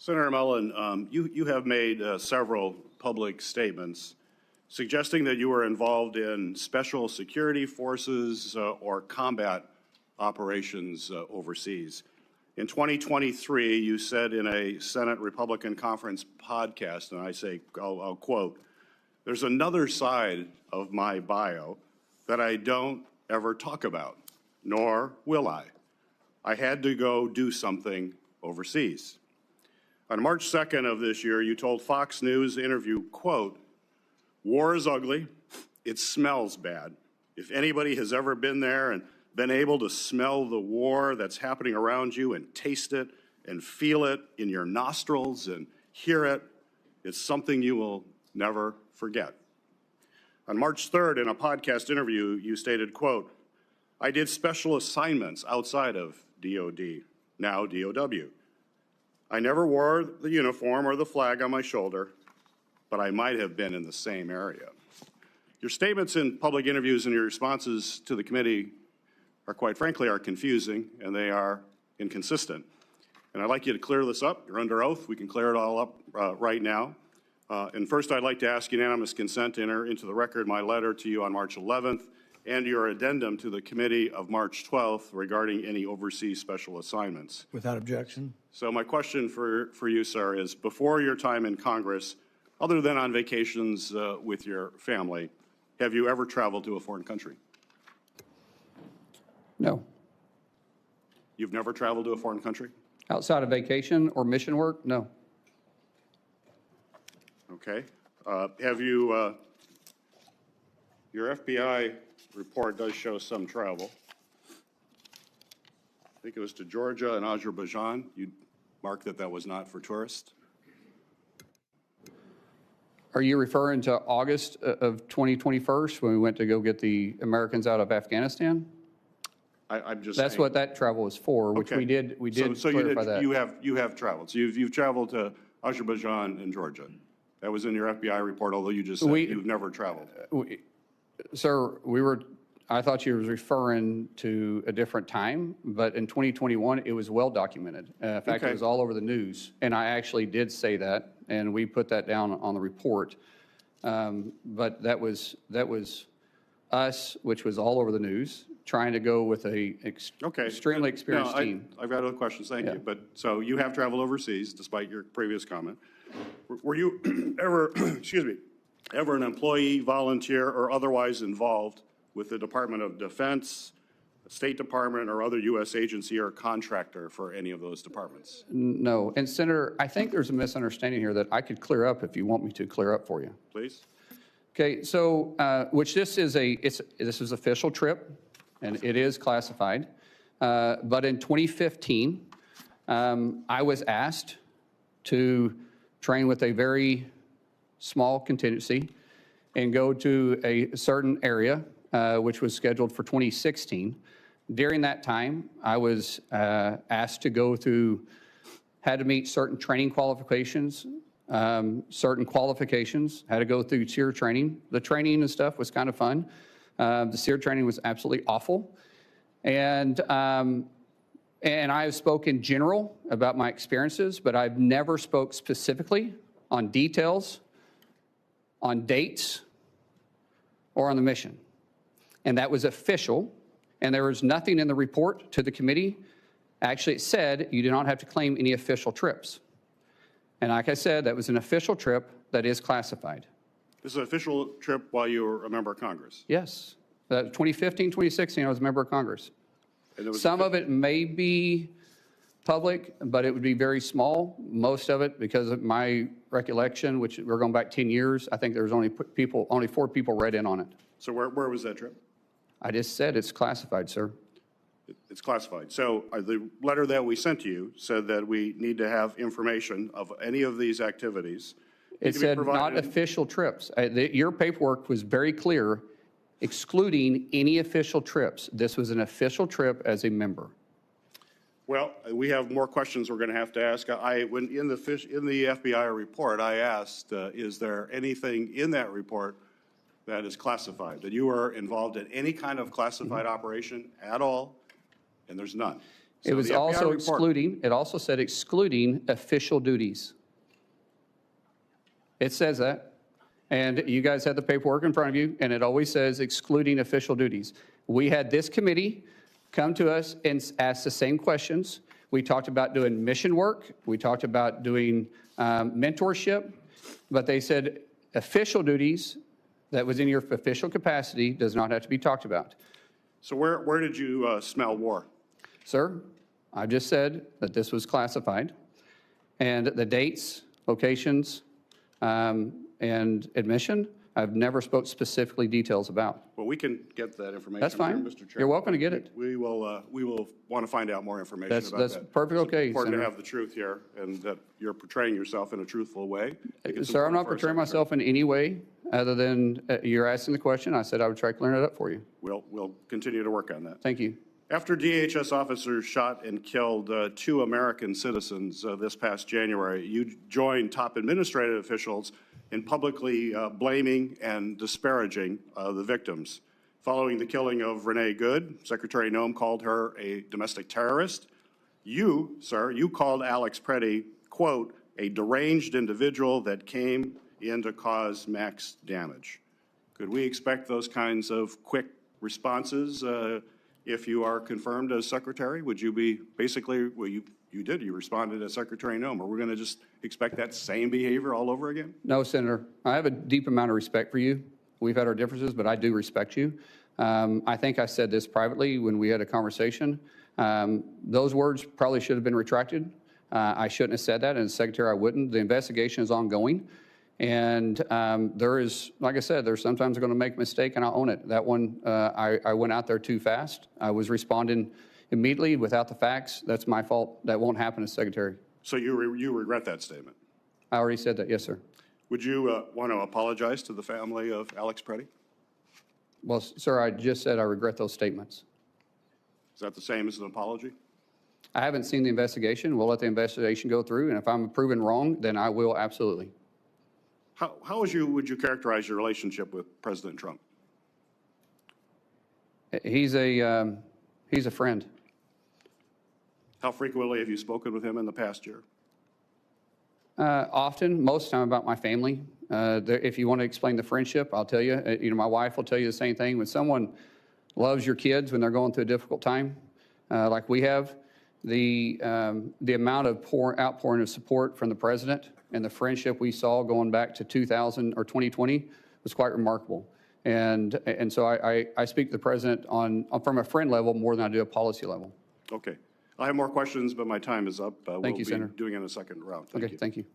Senator Mullin, you have made several public statements suggesting that you were involved in special security forces or combat operations overseas. In 2023, you said in a Senate Republican Conference podcast, and I'll quote, "There's another side of my bio that I don't ever talk about, nor will I. I had to go do something overseas." On March 2nd of this year, you told Fox News interview, quote, "War is ugly. It smells bad. If anybody has ever been there and been able to smell the war that's happening around you and taste it and feel it in your nostrils and hear it, it's something you will never forget." On March 3rd, in a podcast interview, you stated, quote, "I did special assignments outside of DOD, now DOW. I never wore the uniform or the flag on my shoulder, but I might have been in the same area." Your statements in public interviews and your responses to the committee are, quite frankly, confusing and they are inconsistent. And I'd like you to clear this up. You're under oath. We can clear it all up right now. And first, I'd like to ask unanimous consent to enter into the record my letter to you on March 11th and your addendum to the committee of March 12th regarding any overseas special assignments. Without objection. So my question for you, sir, is before your time in Congress, other than on vacations with your family, have you ever traveled to a foreign country? No. You've never traveled to a foreign country? Outside of vacation or mission work? No. Okay. Have you, your FBI report does show some travel. I think it was to Georgia and Azerbaijan. You marked that was not for tourists. Are you referring to August of 2021 when we went to go get the Americans out of Afghanistan? I'm just That's saying. what that travel was for, which Okay. we did So clarify that. you have traveled. So you've traveled to Azerbaijan and Georgia. That was in your FBI report, although you just said you've never traveled. Sir, I thought you were referring to a different time, but in 2021, it was well documented. In fact, It was all over the news, and I actually did say that, and we put that down on the report. But that was us, which was all over the news, trying to go with a extremely experienced team. I've got other questions, thank you. But so you have traveled overseas, despite your previous comment. Were you ever, ever an employee, volunteer, or otherwise involved with the Department of Defense, the State Department, or other U.S. agency or contractor for any of those departments? No. And Senator, I think there's a misunderstanding here that I could clear up if you want me to clear up for you. Please. Okay, so, which this is official trip, and it is classified. But in 2015, I was asked to train with a very small contingency and go to a certain area, which was scheduled for 2016. During that time, I was asked to go through, had to meet certain training qualifications, had to go through SEER training. The training and stuff was kind of fun. The SEER training was absolutely awful. And I have spoken general about my experiences, but I've never spoke specifically on details, on dates, or on the mission. And that was official, and there was nothing in the report to the committee. Actually, it said you do not have to claim any official trips. And like I said, that was an official trip that is classified. This is an official trip while you were a member of Congress? Yes. 2015, 2016, I was a member of Congress. Some of it may be public, but it would be very small. Most of it, because of my recollection, which we're going back 10 years, I think there was only 4 people read in on it. So where was that trip? I just said it's classified, sir. It's classified. So the letter that we sent to you said that we need to have information of any of these activities. It said not official trips. Your paperwork was very clear, excluding any official trips. This was an official trip as a member. Well, we have more questions we're going to have to ask. When in the FBI report, I asked, is there anything in that report that is classified, that you were involved in any kind of classified operation at all? And there's none. It was the FBI also report- excluding, it also said excluding official duties. It says that. And you guys had the paperwork in front of you, and it always says excluding official duties. We had this committee come to us and ask the same questions. We talked about doing mission work. We talked about doing mentorship. But they said official duties that was in your official capacity does not have to be talked about. So where did you smell war? Sir, I just said that this was classified, and the dates, locations, and admission, I've never spoke specifically details about. Well, we can get that information. That's fine. Here, Mr. Chair. You're welcome to get it. We will want to find out more information That's about that. perfectly okay, It's important to Senator. have the truth here, and that you're portraying yourself in a truthful way. I think it's Sir, I'm important not for our portraying secretary. myself in any way other than you're asking the question. I said I would try to clear it up for you. We'll continue to work on that. Thank you. After DHS officers shot and killed 2 American citizens this past January, you joined top administrative officials in publicly blaming and disparaging the victims. Following the killing of Renee Good, Secretary Noem called her a domestic terrorist. You, sir, you called Alex Pretti, quote, a deranged individual that came in to cause max damage. Could we expect those kinds of quick responses if you are confirmed as secretary? Would you be basically, well, you did, you responded as Secretary Noem. Are we going to just expect that same behavior all over again? No, Senator. I have a deep amount of respect for you. We've had our differences, but I do respect you. I think I said this privately when we had a conversation. Those words probably should have been retracted. I shouldn't have said that, and as secretary, I wouldn't. The investigation is ongoing. And there is, like I said, there's sometimes going to make a mistake, and I'll own it. That one, I went out there too fast. I was responding immediately without the facts. That's my fault. That won't happen as secretary. So you regret that statement? I already said that, yes, sir. Would you want to apologize to the family of Alex Pretti? Well, sir, I just said I regret those statements. Is that the same as an apology? I haven't seen the investigation. We'll let the investigation go through, and if I'm proven wrong, then I will absolutely. How would you characterize your relationship with President Trump? He's a friend. How frequently have you spoken with him in the past year? Often, most of the time about my family. If you want to explain the friendship, I'll tell you. My wife will tell you the same thing. When someone loves your kids when they're going through a difficult time, like we have, the amount of outpouring of support from the president and the friendship we saw going back to 2000 or 2020 was quite remarkable. And so I speak to the president from a friend level more than I do a policy level. Okay. I have more questions, but my time is up. Thank you, Senator. We'll be doing it in a second round. Okay, thank you.